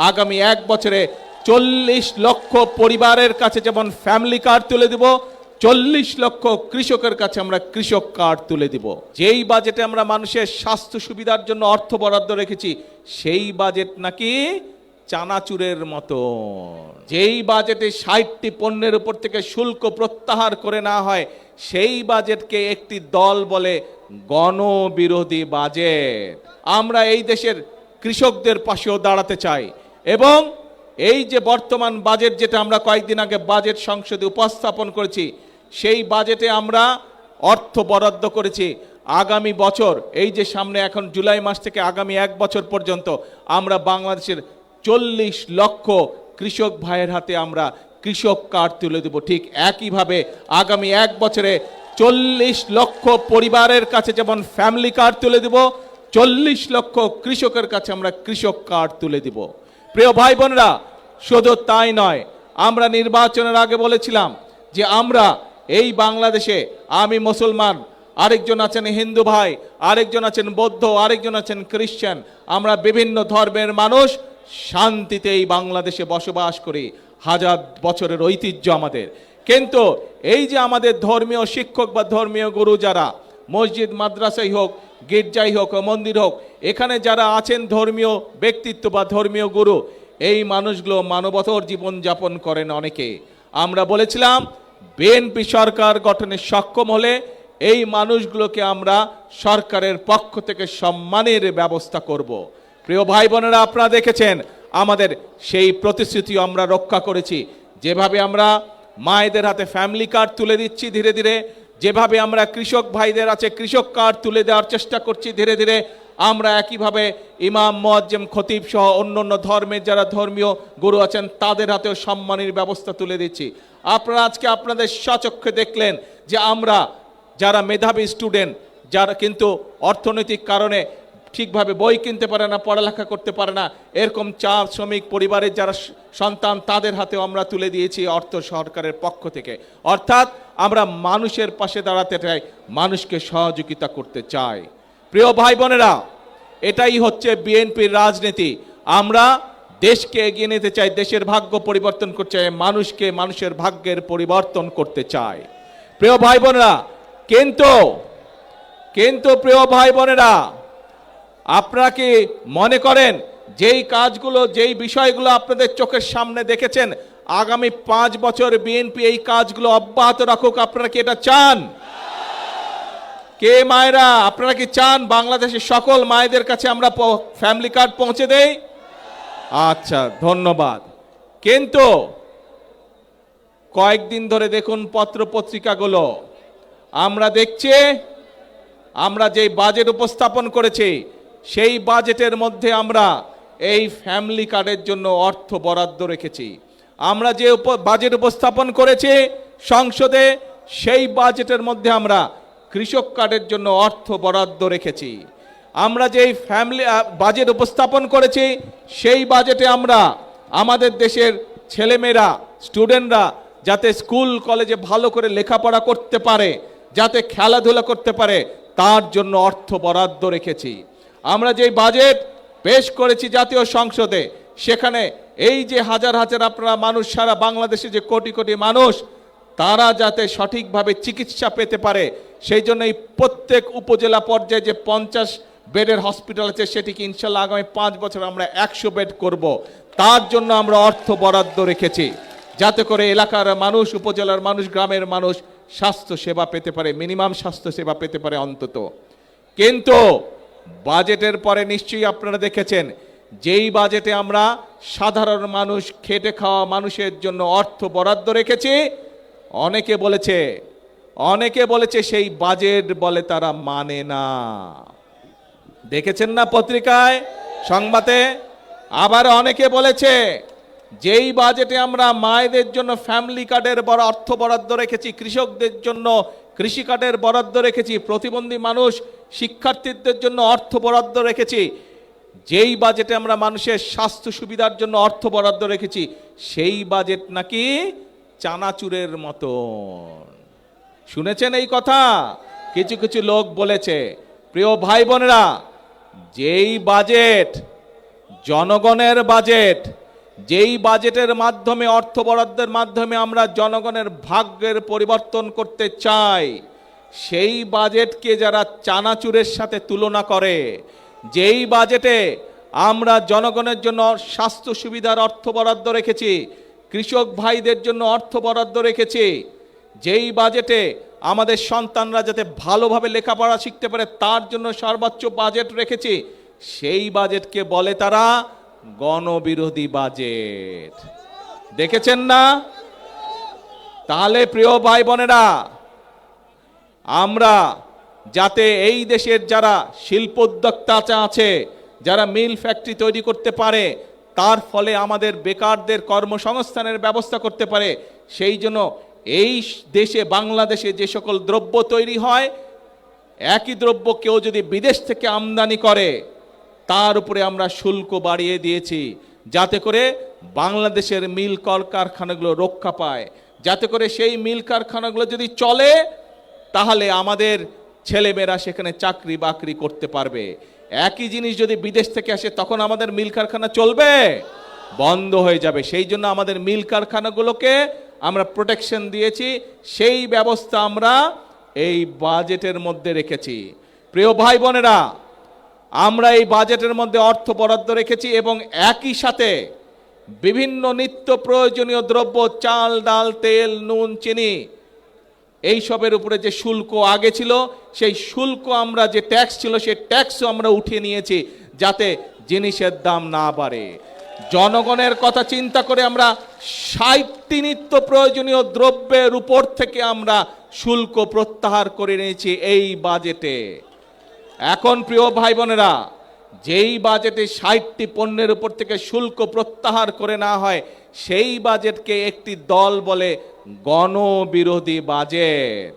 আগামী 1 বছরে 40 লক্ষ পরিবারের কাছে যেমন ফ্যামিলি কার্ড তুলে দেব, 40 লক্ষ কৃষকের কাছে আমরা কৃষক কার্ড তুলে দিব। যেই বাজেটে আমরা মানুষের স্বাস্থ্য সুবিধার জন্য অর্থ বরাদ্দ রেখেছি, সেই বাজেট নাকি চানাচুরের মতো। যেই বাজেটে 60টি পণ্যের উপর থেকে শুল্ক প্রত্যাহার করে না হয়, সেই বাজেটকে একটি দল বলে গণবিরোধী বাজেট। আমরা এই দেশের কৃষকদের পাশেও দাঁড়াতে চাই এবং এই যে বর্তমান বাজেট, যেটা আমরা কয়েকদিন আগে বাজেট সংসদে উপস্থাপন করেছি, সেই বাজেটে আমরা অর্থ বরাদ্দ করেছি আগামী বছর, এই যে সামনে এখন জুলাই মাস থেকে আগামী 1 বছর পর্যন্ত আমরা বাংলাদেশের 40 লক্ষ কৃষক ভাইয়ের হাতে আমরা কৃষক কার্ড তুলে দেব। ঠিক একইভাবে আগামী 1 বছরে 40 লক্ষ পরিবারের কাছে যেমন ফ্যামিলি কার্ড তুলে দেব, 40 লক্ষ কৃষকের কাছে আমরা কৃষক কার্ড তুলে দেব। প্রিয় ভাই বোনেরা, শুধু তাই নয়, আমরা নির্বাচনের আগে বলেছিলাম যে আমরা এই বাংলাদেশে, আমি মুসলমান, আরেকজন আছেন হিন্দু ভাই, আরেকজন আছেন বৌদ্ধ, আরেকজন আছেন খ্রিস্টান, আমরা বিভিন্ন ধর্মের মানুষ শান্তিতে এই বাংলাদেশে বসবাস করি, হাজার বছরের ঐতিহ্য আমাদের। কিন্তু এই যে আমাদের ধর্মীয় শিক্ষক বা ধর্মীয় গুরু যারা, মসজিদ মাদ্রাসাই হোক, গির্জাই হোক, মন্দির হোক, এখানে যারা আছেন ধর্মীয় ব্যক্তিত্ব বা ধর্মীয় গুরু, এই মানুষগুলো মানবতর জীবনযাপন করেন অনেকে। আমরা বলেছিলাম বিএনপি সরকার গঠনে সক্ষম হলে এই মানুষগুলোকে আমরা সরকারের পক্ষ থেকে সম্মানের ব্যবস্থা করব। প্রিয় ভাই বোনেরা, আপনারা দেখেছেন আমাদের সেই প্রতিশ্রুতি আমরা রক্ষা করেছি। যেভাবে আমরা মায়েদের হাতে ফ্যামিলি কার্ড তুলে দিচ্ছি ধীরে ধীরে, যেভাবে আমরা কৃষক ভাইদের আছে কৃষক কার্ড তুলে দেওয়ার চেষ্টা করছি ধীরে ধীরে, আমরা একইভাবে ইমাম, মুয়াজ্জিম, খতিব সহ অন্যান্য ধর্মের যারা ধর্মীয় গুরু আছেন তাদের হাতেও সম্মানের ব্যবস্থা তুলে দিচ্ছি। আপনারা আজকে আপনাদের স্বচক্ষে দেখলেন যে আমরা যারা মেধাবী স্টুডেন্ট, যারা কিন্তু অর্থনৈতিক কারণে ঠিকভাবে বই কিনতে পারে না, পড়ালেখা করতে পারে না, এরকম চা শ্রমিক পরিবারের যারা সন্তান, তাদের হাতেও আমরা তুলে দিয়েছি অর্থ সরকারের পক্ষ থেকে। অর্থাৎ আমরা মানুষের পাশে দাঁড়াতে চাই, মানুষকে সহযোগিতা করতে চাই। প্রিয় ভাই বোনেরা, এটাই হচ্ছে বিএনপির রাজনীতি। আমরা দেশকে এগিয়ে নিতে চাই, দেশের ভাগ্য পরিবর্তন করতে চাই, মানুষকে মানুষের ভাগ্যের পরিবর্তন করতে চাই। প্রিয় ভাই বোনেরা, কিন্তু প্রিয় ভাই বোনেরা, আপনারা কি মনে করেন যেই কাজগুলো, যেই বিষয়গুলো আপনাদের চোখের সামনে দেখেছেন, আগামী 5 বছর বিএনপি এই কাজগুলো অব্যাহত রাখুক? আপনারা কি এটা চান? কে মায়েরা, আপনারা কি চান বাংলাদেশের সকল মায়েদের কাছে আমরা ফ্যামিলি কার্ড পৌঁছে দেই? আচ্ছা, ধন্যবাদ। কিন্তু কয়েকদিন ধরে দেখুন পত্র পত্রিকাগুলো, আমরা দেখছি আমরা যেই বাজেট উপস্থাপন করেছি সেই বাজেটের মধ্যে আমরা এই ফ্যামিলি কার্ডের জন্য অর্থ বরাদ্দ রেখেছি। আমরা যে বাজেট উপস্থাপন করেছি সংসদে, সেই বাজেটের মধ্যে আমরা কৃষক কার্ডের জন্য অর্থ বরাদ্দ রেখেছি। আমরা যেই ফ্যামিলি বাজেট উপস্থাপন করেছি সেই বাজেটে আমরা আমাদের দেশের ছেলেমেয়েরা, স্টুডেন্টরা যাতে স্কুল কলেজে ভালো করে লেখাপড়া করতে পারে, যাতে খেলাধুলা করতে পারে, তার জন্য অর্থ বরাদ্দ রেখেছি। আমরা যেই বাজেট পেশ করেছি জাতীয় সংসদে, সেখানে এই যে হাজার হাজার আপনারা মানুষ, সারা বাংলাদেশে যে কোটি কোটি মানুষ, তারা যাতে সঠিকভাবে চিকিৎসা পেতে পারে, সেই জন্য এই প্রত্যেক উপজেলা পর্যায়ে যে 50 বেডের হসপিটাল আছে, সেটিকে ইনশাল্লাহ আগামী 5 বছর আমরা 100 বেড করব। তার জন্য আমরা অর্থ বরাদ্দ রেখেছি, যাতে করে এলাকার মানুষ, উপজেলার মানুষ, গ্রামের মানুষ স্বাস্থ্য সেবা পেতে পারে, মিনিমাম স্বাস্থ্য সেবা পেতে পারে অন্তত। কিন্তু বাজেটের পরে নিশ্চয়ই আপনারা দেখেছেন, যেই বাজেটে আমরা সাধারণ মানুষ, খেটে খাওয়া মানুষের জন্য অর্থ বরাদ্দ রেখেছি, অনেকে বলেছে সেই বাজেট বলে তারা মানে না। দেখেছেন না পত্রিকায়, সংবাদে? আবার অনেকে বলেছে যেই বাজেটে আমরা মায়েদের জন্য ফ্যামিলি কার্ডের বড় অর্থ বরাদ্দ রেখেছি, কৃষকদের জন্য কৃষি কার্ডের বরাদ্দ রেখেছি, প্রতিবন্ধী মানুষ, শিক্ষার্থীদের জন্য অর্থ বরাদ্দ রেখেছি, যেই বাজেটে আমরা মানুষের স্বাস্থ্য সুবিধার জন্য অর্থ বরাদ্দ রেখেছি, সেই বাজেট নাকি চানাচুরের মতো। শুনেছেন এই কথা? কিছু কিছু লোক বলেছে। প্রিয় ভাই বোনেরা, জনগণের বাজেট, যেই বাজেটের মাধ্যমে অর্থ বরাদ্দের মাধ্যমে আমরা জনগণের ভাগ্যের পরিবর্তন করতে চাই, সেই বাজেটকে যারা চানাচুরের সাথে তুলনা করে, যেই বাজেটে আমরা জনগণের জন্য স্বাস্থ্য সুবিধার অর্থ বরাদ্দ রেখেছি, কৃষক ভাইদের জন্য অর্থ বরাদ্দ রেখেছি, যেই বাজেটে আমাদের সন্তানরা যাতে ভালোভাবে লেখাপড়া শিখতে পারে তার জন্য সর্বোচ্চ বাজেট রেখেছি, সেই বাজেটকে বলে তারা গণবিরোধী বাজেট। দেখেছেন না? তাহলে প্রিয় ভাই বোনেরা, আমরা যাতে এই দেশের যারা শিল্পোদ্যোক্তা আছে, যারা মিল ফ্যাক্টরি তৈরি করতে পারে, তার ফলে আমাদের বেকারদের কর্মসংস্থানের ব্যবস্থা করতে পারে, সেই জন্য এই দেশে বাংলাদেশে যে সকল দ্রব্য তৈরি হয়, একই দ্রব্য কেউ যদি বিদেশ থেকে আমদানি করে তার উপরে আমরা শুল্ক বাড়িয়ে দিয়েছি, যাতে করে বাংলাদেশের মিল কলকারখানাগুলো রক্ষা পায়, যাতে করে সেই মিল কারখানাগুলো যদি চলে তাহলে আমাদের ছেলেমেয়েরা সেখানে চাকরি বাকরি করতে পারবে। একই জিনিস যদি বিদেশ থেকে আসে তখন আমাদের মিল কারখানা চলবে? বন্ধ হয়ে যাবে। সেই জন্য আমাদের মিল কারখানাগুলোকে আমরা প্রোটেকশন দিয়েছি, সেই ব্যবস্থা আমরা এই বাজেটের মধ্যে রেখেছি। প্রিয় ভাই বোনেরা, আমরা এই বাজেটের মধ্যে অর্থ বরাদ্দ রেখেছি এবং একই সাথে বিভিন্ন নিত্য প্রয়োজনীয় দ্রব্য, চাল, ডাল, তেল, নুন, চিনি, এই সবের উপরে যে শুল্ক আগে ছিল, সেই শুল্ক আমরা যে ট্যাক্স ছিল সেই ট্যাক্সও আমরা উঠিয়ে নিয়েছি, যাতে জিনিসের দাম না বাড়ে। জনগণের কথা চিন্তা করে আমরা ৬০টি নিত্য প্রয়োজনীয় দ্রব্যের উপর থেকে আমরা শুল্ক প্রত্যাহার করে নিয়েছি এই বাজেটে। এখন প্রিয় ভাই বোনেরা, যেই বাজেটে ৬০টি পণ্যের উপর থেকে শুল্ক প্রত্যাহার করে না হয়, সেই বাজেটকে একটি দল বলে গণবিরোধী বাজেট।